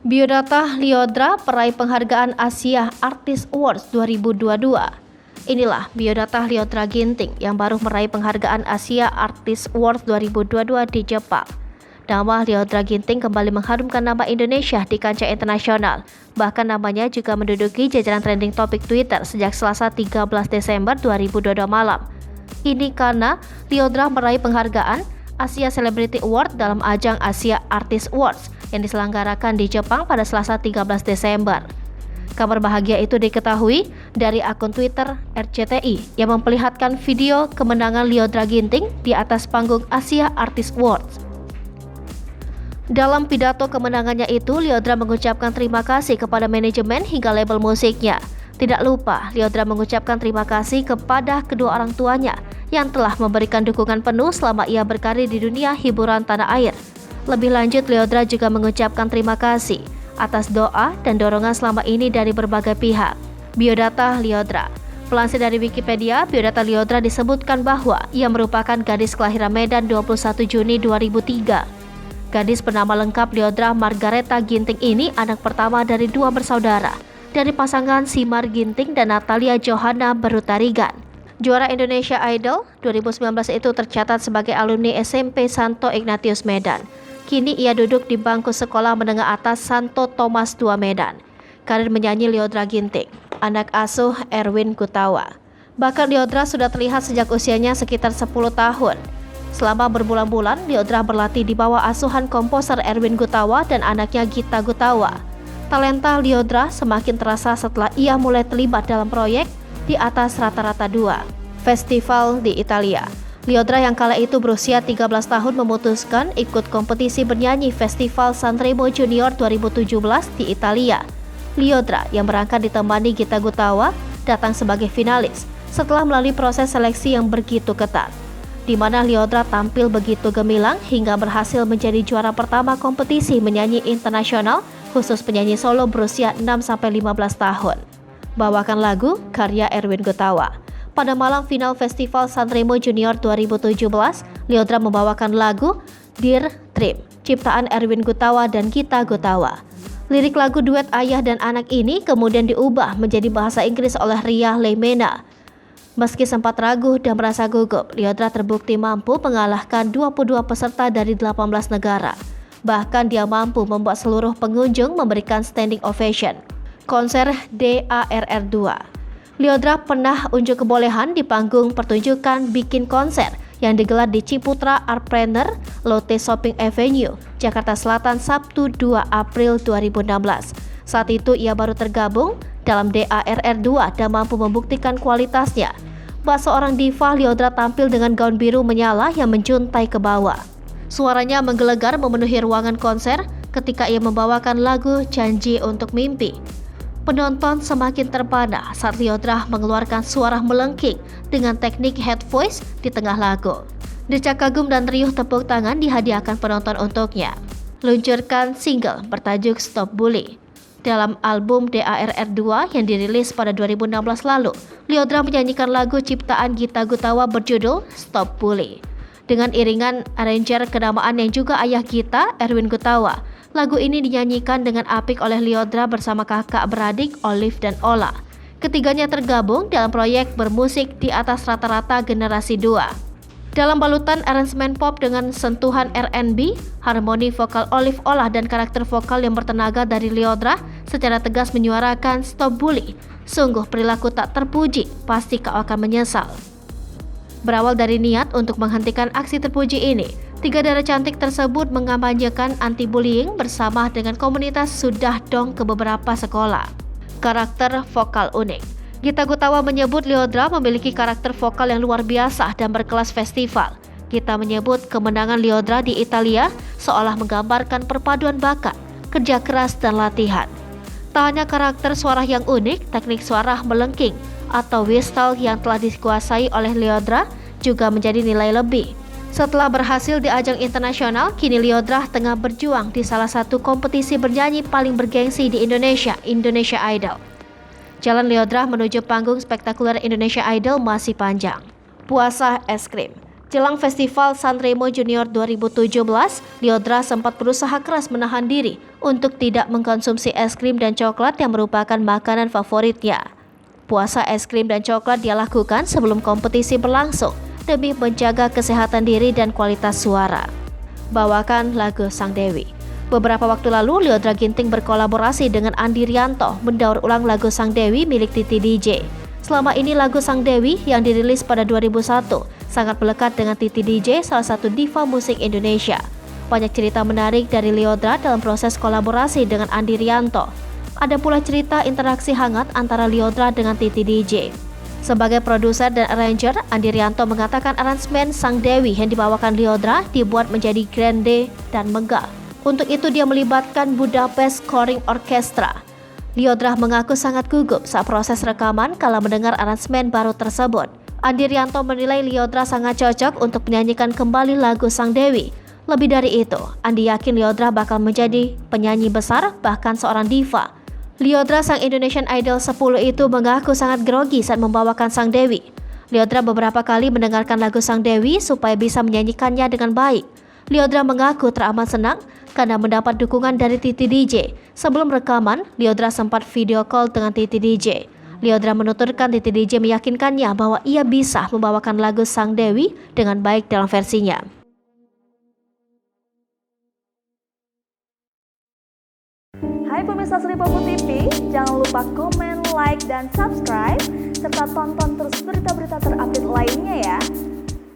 Biodata Lyodra peraih penghargaan Asia Artist Awards 2022. Inilah biodata Lyodra Ginting yang baru meraih penghargaan Asia Artist Awards 2022 di Jepang. Nama Lyodra Ginting kembali mengharumkan nama Indonesia di kancah internasional. Bahkan namanya juga menduduki jajaran trending topik Twitter sejak Selasa 13 Desember 2022 malam. Ini karena Lyodra meraih penghargaan Asia Celebrity Award dalam ajang Asia Artist Awards yang diselenggarakan di Jepang pada Selasa 13 Desember. Kabar bahagia itu diketahui dari akun Twitter RCTI yang memperlihatkan video kemenangan Lyodra Ginting di atas panggung Asia Artist Awards. Dalam pidato kemenangannya itu, Lyodra mengucapkan terima kasih kepada manajemen hingga label musiknya. Tidak lupa, Lyodra mengucapkan terima kasih kepada kedua orang tuanya yang telah memberikan dukungan penuh selama ia berkarir di dunia hiburan tanah air. Lebih lanjut, Lyodra juga mengucapkan terima kasih atas doa dan dorongan selama ini dari berbagai pihak. Biodata Lyodra. Pelansir dari Wikipedia, biodata Lyodra disebutkan bahwa ia merupakan gadis kelahiran Medan 21 Juni 2003. Gadis bernama lengkap Lyodra Margareta Ginting ini anak pertama dari dua bersaudara, dari pasangan Simar Ginting dan Natalia Johanna Berutarigan. Juara Indonesia Idol 2019 itu tercatat sebagai alumni SMP Santo Ignatius Medan. Kini ia duduk di bangku sekolah menengah atas Santo Thomas II Medan. Karir menyanyi Lyodra Ginting, anak asuh Erwin Gutawa. Bahkan Lyodra sudah terlihat sejak usianya sekitar 10 tahun. Selama berbulan-bulan, Lyodra berlatih di bawah asuhan komposer Erwin Gutawa dan anaknya Gita Gutawa. Talenta Lyodra semakin terasa setelah ia mulai terlibat dalam proyek di atas rata-rata 2 festival di Italia. Lyodra yang kala itu berusia 13 tahun memutuskan ikut kompetisi bernyanyi Festival Sanremo Junior 2017 di Italia. Lyodra yang berangkat ditemani Gita Gutawa datang sebagai finalis setelah melalui proses seleksi yang begitu ketat, di mana Lyodra tampil begitu gemilang hingga berhasil menjadi juara pertama kompetisi menyanyi internasional khusus penyanyi solo berusia 6-15 tahun. Bawakan lagu karya Erwin Gutawa. Pada malam final Festival Sanremo Junior 2017, Lyodra membawakan lagu Dear Dream, ciptaan Erwin Gutawa dan Gita Gutawa. Lirik lagu duet ayah dan anak ini kemudian diubah menjadi bahasa Inggris oleh Ria Leimena. Meski sempat ragu dan merasa gugup, Lyodra terbukti mampu mengalahkan 22 peserta dari 18 negara. Bahkan dia mampu membuat seluruh pengunjung memberikan standing ovation. Konser DARR 2. Lyodra pernah unjuk kebolehan di panggung pertunjukan bikin konser yang digelar di Ciputra Artpreneur Lotte Shopping Avenue, Jakarta Selatan Sabtu 2 April 2016. Saat itu ia baru tergabung dalam DARR 2 dan mampu membuktikan kualitasnya. Bak seorang diva, Lyodra tampil dengan gaun biru menyala yang menjuntai ke bawah. Suaranya menggelegar memenuhi ruangan konser ketika ia membawakan lagu Janji Untuk Mimpi. Penonton semakin terpana saat Lyodra mengeluarkan suara melengking dengan teknik head voice di tengah lagu. Decak kagum dan riuh tepuk tangan dihadiahkan penonton untuknya. Luncurkan single bertajuk Stop Bully. Dalam album DARR 2 yang dirilis pada 2016 lalu, Lyodra menyanyikan lagu ciptaan Gita Gutawa berjudul Stop Bully. Dengan iringan arranger kenamaan yang juga ayah Gita, Erwin Gutawa. Lagu ini dinyanyikan dengan apik oleh Lyodra bersama kakak beradik Olive dan Ola. Ketiganya tergabung dalam proyek bermusik di atas rata-rata generasi 2. Dalam balutan aransemen pop dengan sentuhan R&B, harmoni vokal Olive, Ola dan karakter vokal yang bertenaga dari Lyodra secara tegas menyuarakan Stop Bully. Sungguh perilaku tak terpuji, pasti kau akan menyesal. Berawal dari niat untuk menghentikan aksi terpuji ini, 3 darah cantik tersebut mengampanyekan anti-bullying bersama dengan komunitas Sudah Dong ke beberapa sekolah. Karakter vokal unik. Gita Gutawa menyebut Lyodra memiliki karakter vokal yang luar biasa dan berkelas festival. Gita menyebut kemenangan Lyodra di Italia seolah menggambarkan perpaduan bakat, kerja keras dan latihan. Tak hanya karakter suara yang unik, teknik suara melengking atau whistle yang telah dikuasai oleh Lyodra juga menjadi nilai lebih. Setelah berhasil di ajang internasional, kini Lyodra tengah berjuang di salah satu kompetisi bernyanyi paling bergengsi di Indonesia, Indonesia Idol. Jalan Lyodra menuju panggung spektakuler Indonesia Idol masih panjang. Puasa es krim. Jelang Festival Sanremo Junior 2017, Lyodra sempat berusaha keras menahan diri untuk tidak mengkonsumsi es krim dan coklat yang merupakan makanan favoritnya. Puasa es krim dan coklat dia lakukan sebelum kompetisi berlangsung demi menjaga kesehatan diri dan kualitas suara. Bawakan lagu Sang Dewi. Beberapa waktu lalu, Lyodra Ginting berkolaborasi dengan Andi Rianto mendaur ulang lagu Sang Dewi milik Titi DJ. Selama ini lagu Sang Dewi yang dirilis pada 2001 sangat melekat dengan Titi DJ, salah satu diva musik Indonesia. Banyak cerita menarik dari Lyodra dalam proses kolaborasi dengan Andi Rianto. Ada pula cerita interaksi hangat antara Lyodra dengan Titi DJ. Sebagai produser dan arranger, Andi Rianto mengatakan aransemen Sang Dewi yang dibawakan Lyodra dibuat menjadi grande dan megah. Untuk itu dia melibatkan Budapest Scoring Orchestra. Lyodra mengaku sangat gugup saat proses rekaman kala mendengar aransemen baru tersebut. Andi Rianto menilai Lyodra sangat cocok untuk menyanyikan kembali lagu Sang Dewi. Lebih dari itu, Andi yakin Lyodra bakal menjadi penyanyi besar, bahkan seorang diva. Lyodra sang Indonesian Idol 10 itu mengaku sangat grogi saat membawakan Sang Dewi. Lyodra beberapa kali mendengarkan lagu Sang Dewi supaya bisa menyanyikannya dengan baik. Lyodra mengaku teramat senang karena mendapat dukungan dari Titi DJ. Sebelum rekaman, Lyodra sempat video call dengan Titi DJ. Lyodra menuturkan Titi DJ meyakinkannya bahwa ia bisa membawakan lagu Sang Dewi dengan baik dalam versinya. Hai pemirsa Sri Popo TV, jangan lupa komen, like, dan subscribe, serta tonton terus berita-berita terupdate lainnya ya.